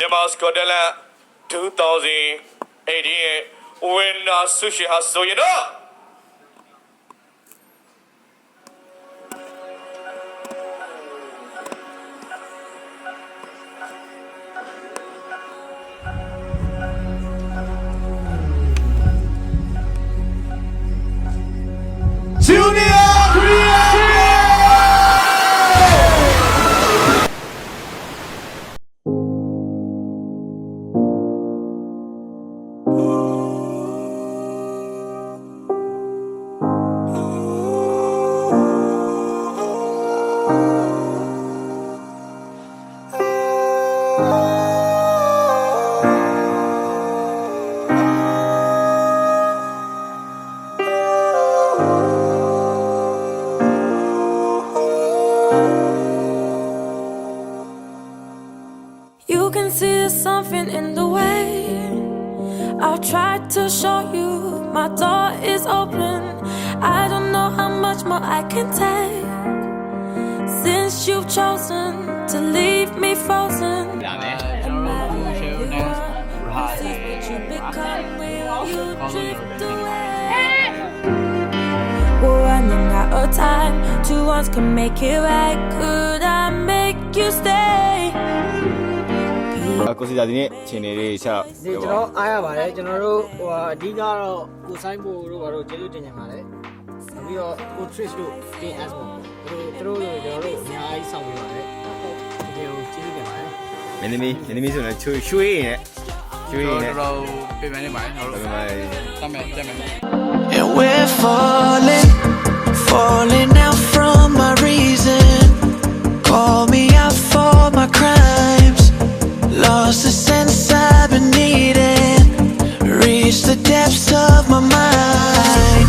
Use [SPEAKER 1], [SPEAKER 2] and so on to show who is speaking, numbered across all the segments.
[SPEAKER 1] မြန်မာစကော့တလန်2018ရဲ့ winner ဆုရှင်ဟာဆိုရင်တော့
[SPEAKER 2] You can see there's something in the way. I've tried to show you my door is open. I don't know how much more I can take since you've chosen to leave me frozen. You become will you drift away. We're running out of time. Two ones can make it right. Could I make you stay?
[SPEAKER 3] ကိုစီတာဒီနေ့ခြေနေလေးချက်
[SPEAKER 4] ဒီကျွန်တော်အားရပါတယ်ကျွန်တော်တို့ဟိုအဓိကတော့ကိုဆိုင်ပိုတို့ဘာလို့ကျေးဇူးတင်ကြပါတယ်ပြီးတော့ကို Trish တို့ TS တို့တို့ကျွန်တော်တို့အများကြီးဆောင်ပေးပါတယ်ဒီကိုကျေးဇူးတင်ပါတယ်
[SPEAKER 3] မင်းသမီးဆိုရင်ရွှေရည်နဲ့
[SPEAKER 5] တော့ပြင်မယ်နေပါကျွန်တော်တို့တက်မယ်
[SPEAKER 6] And we're falling out from my reason. Call me out for my crimes. Lost the sense I've been needing. Reach the depths of my mind.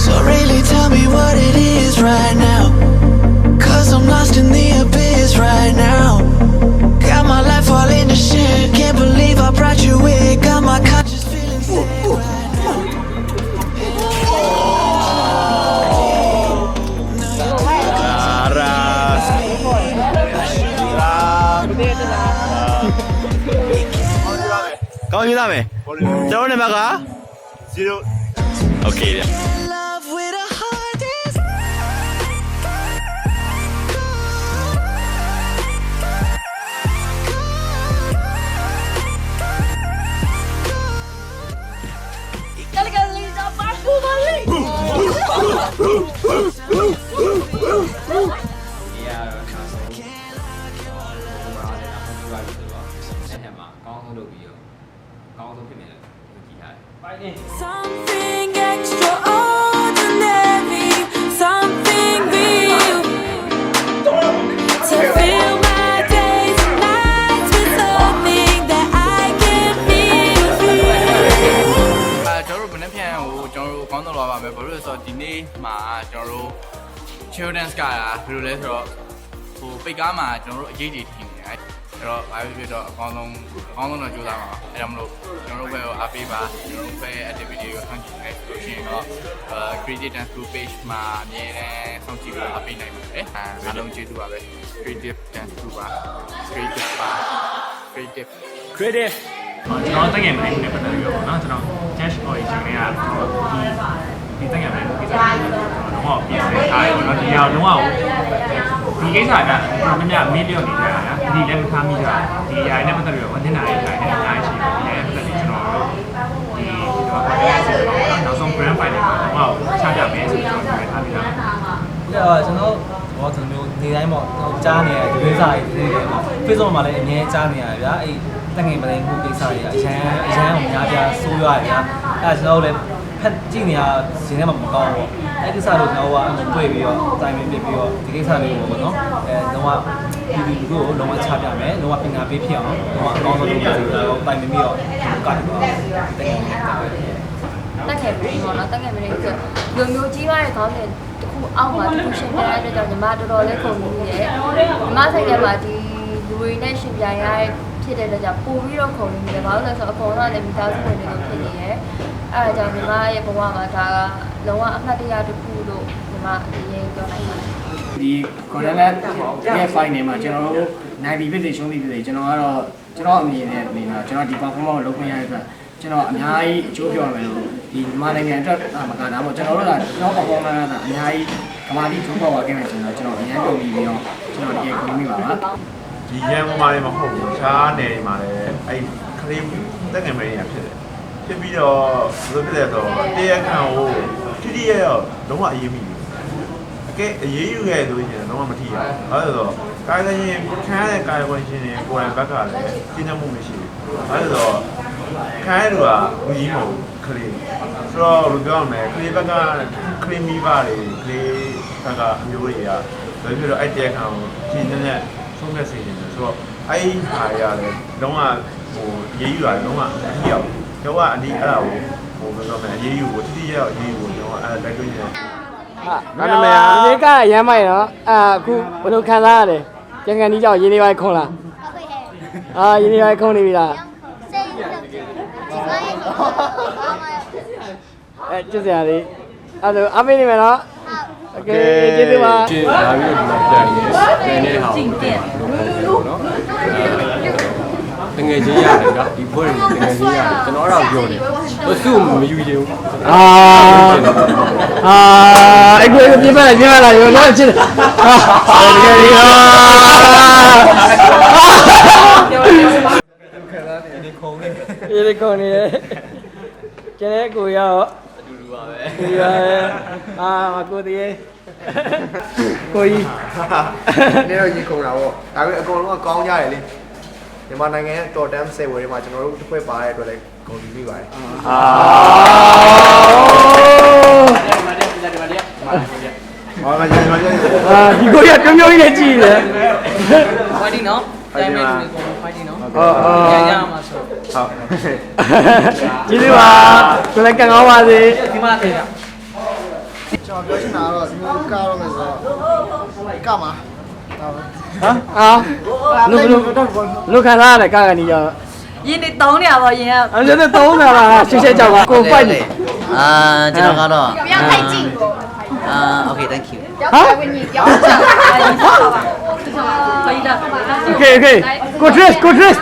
[SPEAKER 6] So really tell me what it is right now. 'Cause I'm lost in the abyss right now. Got my life all in the shit. Can't believe I brought you in. Got my conscience feeling sick right now.
[SPEAKER 3] ကောင်းယူလာမယ်ကျွန်တော်နံပါတ်က0 Okay ဗျ
[SPEAKER 6] Love with a heart is
[SPEAKER 2] Something extraordinary, something real. To fill my days and nights with something that I can feel free.
[SPEAKER 5] ကျွန်တော်တို့မနေ့ပြန်ဟိုကျွန်တော်တို့ကောင်းတော့လာပါမယ်ဘာလို့လဲဆိုတော့ဒီနေ့မှာကျွန်တော်တို့ children's ကဘယ်လိုလဲဆိုတော့ဟိုပိတ်ကားမှာကျွန်တော်တို့အရေးကြီးထင်နေတယ်အဲ့တော့ဘာဖြစ်တော့အကောင်းဆုံးတော့ကြိုးစားပါအဲ့ဒါမလို့ကျွန်တော်တို့ဘက်ကိုအားပေးပါကျွန်တော်တို့ဘက် activity ကိုဆောင်ကြည့်နေဆိုရှင်တော့ creative dance group page မှာအမြဲတမ်းဆောင်ကြည့်ပြီးအားပေးနိုင်ပါတယ်အားလုံးကျေးဇူးပါပဲ creative dance group ပါ creative ပါ creative
[SPEAKER 3] ကျွန်တော်တကယ်မနိုင်ဘူးနဲ့ပတ်သက်ပြီးတော့เนาะကျွန်တော် cash origin တွေကဒီတကယ်မနိုင်ဘူးကိစ္စတော့ပြင်ဆင်ထားတယ်ကျွန်တော်ဒီအောင်လုံးဝဒီကိစ္စကတော်တော်များမီလီယံနေကြတာဒီလည်းမထားမိကြဒီအရာနဲ့ပတ်သက်ပြီးတော့ဝန်ထမ်းတွေခိုင်းနေအများကြီးရှိတယ်ဒီပတ်သက်ပြီးကျွန်တော်တို့ဒီတော့နောက်ဆုံး grand final မှာချပြမယ်ဆိုတော့ကျွန်တော်ထားပြီးသား
[SPEAKER 4] ကျွန်တော်ဘောကျွန်တော်နေတိုင်းပေါ့ကြားနေရဒီကိစ္စတွေဒီမှာ Facebook မှာလည်းအများကြားနေရတယ်ဗျာအဲ့တငယ်မနိုင်မှုကိစ္စတွေအရန်ကိုများပြားဆိုးရွားရဗျာအဲ့ကျွန်တော်လည်းဖက်ကြည့်နေရဇင်းထဲမှာမကောင်းဘူးအဲ့ကိစ္စတွေကျွန်တော်ကတွေ့ပြီးတော့တိုင်ပင်ပြပြီးတော့ဒီကိစ္စတွေကိုပေါ့နော်တော့ဒီကိုလုံးဝချပြမယ်လုံးဝပညာပေးဖြစ်အောင်လုံးဝအကောင်းဆုံးလုပ်ပြီးတော့တိုင်ပင်ပြီးတော့ကတ်တော့တကယ်
[SPEAKER 7] တက်ခဲ့ပြီပေါ့နော်တက်ခဲ့ပြီဆိုလိုမျိုးကြီးရတဲ့ခေါင်းစဉ်တစ်ခုအောက်မှာတစ်ခုရှင်းပြရတဲ့ကြောင့်ညီမတော်တော်လေးကုန်ပြီးရဲ့ညီမဆိုင်ထဲမှာဒီလူတွေနဲ့ရှင်းပြရတဲ့ဖြစ်တဲ့အတွက်ကြောင့်ပို့ပြီးတော့ခုံနေတယ်ဘာလို့လဲဆိုတော့အကုန်လုံးလည်းမိသားစုဝင်တွေလိုဖြစ်နေရဲ့အဲဒါကြောင့်ညီမရဲ့ဘဝမှာဒါကလုံးဝအမှတ်တရတစ်ခုလို့ညီမအရင်ပြောနိုင်ပါတယ်
[SPEAKER 5] ဒီ Cornell ရဲ့ file နေမှာကျွန်တော်တို့နိုင်ပြီဖြစ်စေရှုံးပြီဖြစ်စေကျွန်တော်ကတော့
[SPEAKER 8] ကျွန်တော်အမြင်နဲ့နေတော့ကျွန်တော်ဒီ performance ကိုလုပ်ခွင့်ရတဲ့အတွက်ကျွန်တော်အများကြီးအကျိုးပြောရမယ်လို့ဒီမြန်မာနိုင်ငံအတွက်မကတာပေါ့ကျွန်တော်တို့ကကျွန်တော် performance ကအများကြီးကမာတိကျိုးပေါ်ပါခဲ့မယ်ဆိုတော့ကျွန်တော်အများကြီးပြီးတော့ကျွန်တော်တကယ်ကိုမိပါပါ
[SPEAKER 9] ဒီရန်ကုန်မှာလည်းမဟုတ်ဘူးရှားနယ်မှာလည်းအဲ့ခလေးတက်ငယ်မင်းရဖြစ်တယ်ဖြစ်ပြီးတော့ဘယ်လိုဖြစ်လဲဆိုတော့တရားခံကိုတိတိရတော့လုံးဝအရေးမိဘူးအကဲအရေးယူခဲ့လို့ရှိရင်လုံးဝမထိရဘူးဘာလို့လဲဆိုတော့ကာယကရင်ခံရတဲ့ကာယဝင်ရှင်တွေကိုယ်တိုင်ဘက်ကလည်းကျင်းနှမှုမရှိဘူးဘာလို့လဲဆိုတော့ခံရလို့ကဘူးကြီးမဟုတ်ခလေးဆိုတော့ဘယ်လိုပြောရမလဲခလေးဘက်ကခလေးမိပါလေခလေးဘက်ကအမျိုးတွေကဘယ်ဖြစ်တော့အဲ့တရားခံကိုကျင်းနေတဲ့ဆုံးဖြတ်စေတယ်ဆိုတော့အဲ့ဟာရတယ်လုံးဝဟိုရေးယူရတယ်လုံးဝအထီးရောက်တော့ကအဒီအဲ့ဒါကိုဟိုဘယ်လိုမလဲရေးယူကိုတိတိကျကျရေးယူကိုကျွန်တော်အဲ့ဒါတိုက်တွန်းနေတယ်
[SPEAKER 8] ဟာနာမည်ဒီကအရမ်းမိုက်နော်အခုဘယ်လိုခံစားရလဲကျန်ကန်ဒီကြောက်ရင်းနေပိုင်းခွန်လားရင်းနေပိုင်းခွန်နေပြီလားကျစရာလေးအဲ့ဒါအမေနေမယ်နော်โอเคကျေးဇူးပါ
[SPEAKER 10] ကျင်းလာပြီးတော့ပြန်နေဟာကိုတင်နော်တငယ်ချင်းရတယ်နော်ဒီဖွဲ့တွေတငယ်ချင်းရတယ်ကျွန်တော်တော့ပြောတယ်သူစုမယူချင်ဘူး
[SPEAKER 8] အဲ့ကိုပြပလာရောတော့ချစ်တကယ်ကြီးဒီခုံနေကျန်တဲ့ကိုရောအတူတူပါပဲဒီပါပဲကိုတည်းကိုကြီး
[SPEAKER 11] နေတော့ရေခုံတာပေါ့ဒါပေမဲ့အကုန်လုံးကကောင်းကြတယ်လေမြန်မာနိုင်ငံရဲ့ top 10 server တွေမှာကျွန်တော်တို့တစ်ခွက်ပါတဲ့အတွက်လည်းဂုဏ်ယူမိပါတယ်
[SPEAKER 8] ဒီကိုရပြုံးပြုံးကြီးနဲ့ကြည့်တယ်
[SPEAKER 12] ဖိုင်တီနော်တိုင်းမဲ့လူတွေဖိုင်တီနော်ရရမှာဆို
[SPEAKER 8] ဟုတ်ကျေးဇူးပါကိုလည်းကံကောင်းပါစေ
[SPEAKER 12] ဒီမှာတင်တာ
[SPEAKER 11] ကျွန်တော်ပြောချင်တာကတော့ဒီလိုကတော့မယ်ဆိုတော့ကမှာ
[SPEAKER 8] လူခံစားရတယ်ကာကနေကြော
[SPEAKER 12] ရင်းနေတောင်းနေရပါရင်က
[SPEAKER 8] အဲ့ဒါသုံးတာလားရှင်းရှင်းကြောက်ကိုပိုက်နေ
[SPEAKER 12] ကျွန်တော်ကတော့
[SPEAKER 7] 不要太近。
[SPEAKER 12] okay thank you
[SPEAKER 8] ဟာ
[SPEAKER 7] 为你调整。
[SPEAKER 12] 可以的
[SPEAKER 8] Okay okay ကို dress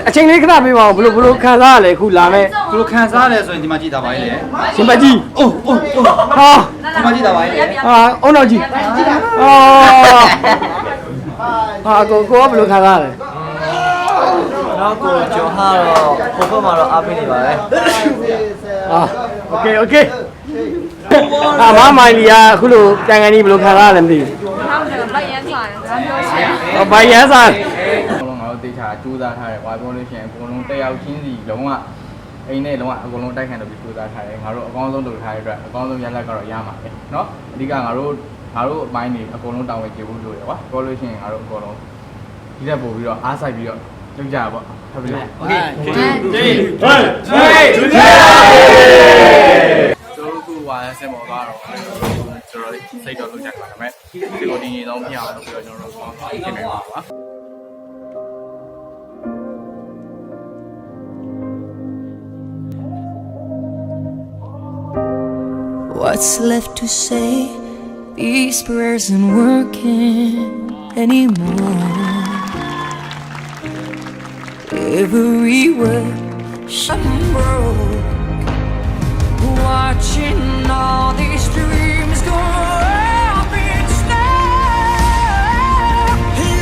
[SPEAKER 8] အချိန်လေးခဏပေးပါဦးဘလို့ခံစားရလဲအခုလာမဲ့
[SPEAKER 4] ဘလို့ခံစားရလဲဆိုရင်ဒီမှာကြည့်တာပါလေ
[SPEAKER 8] ရှင်ပတ်ကြီးအိုးဟာ
[SPEAKER 4] ဒီမှာကြည့်တာပါလေ
[SPEAKER 8] အုံတော်ကြီးဟာကိုကဘလို့ခံစားရလဲ
[SPEAKER 4] နောက်ကိုကျော်ဟာတော့ကိုဖက်မှာတော့အားပေးနေပါပဲ
[SPEAKER 8] Okay မမိုင်လီကအခုလိုတန်ကန်ကြီးဘလို့ခံစားရလဲမသိဘူး
[SPEAKER 7] 他们这个白烟啥的，咱们要写。
[SPEAKER 8] ဘာရမ်းစား
[SPEAKER 5] အကုန်လုံးငါတို့တေချာကြိုးစားထားတယ်။ဘာပြောလို့ရှိရင်အကုန်လုံးတက်ရောက်ချင်းစီလုံးဝအိမ်နဲ့လုံးဝအကုန်လုံးတိုက်ခံတော့ပြီးကြိုးစားထားတယ်။ငါတို့အကောင်းဆုံးလုပ်ထားတဲ့အတွက်အကောင်းဆုံးရလဒ်ကတော့ရမှာပဲเนาะ။အဓိကငါတို့အပိုင်းတွေအကုန်လုံးတာဝန်ကျေဖို့လိုတယ်ကွာ။ပြောလို့ရှိရင်ငါတို့အကုန်လုံးဒီတက်ပို့ပြီးတော့အားစိုက်ပြီးတော့လုပ်ကြရပါဟုတ်ပြီလား။ Okay ကျွန်တော်တို့ကဆင်မော်ကတော့ကျွန်တော်စိတ်တော့လုပ်ကြပါမယ်။ဒီလိုဒီနေ့တော့ပြအောင်လုပ်ပြီးတော့ကျွန်တော်တို့ကောင်းပြင်နေပါပါ။
[SPEAKER 2] What's left to say? These prayers aren't working anymore. Every word I'm broke. Watching all these dreams go up in smoke.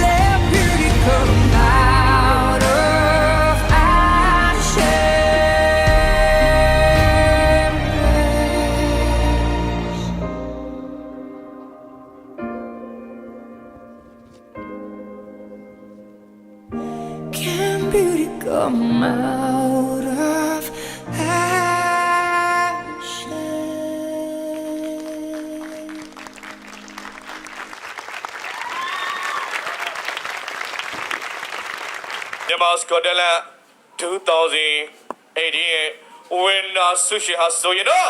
[SPEAKER 2] Let beauty come out of ashes. Can beauty come out of ashes?
[SPEAKER 1] Myanmar Scotland 2018 winner Sushi Hasoyana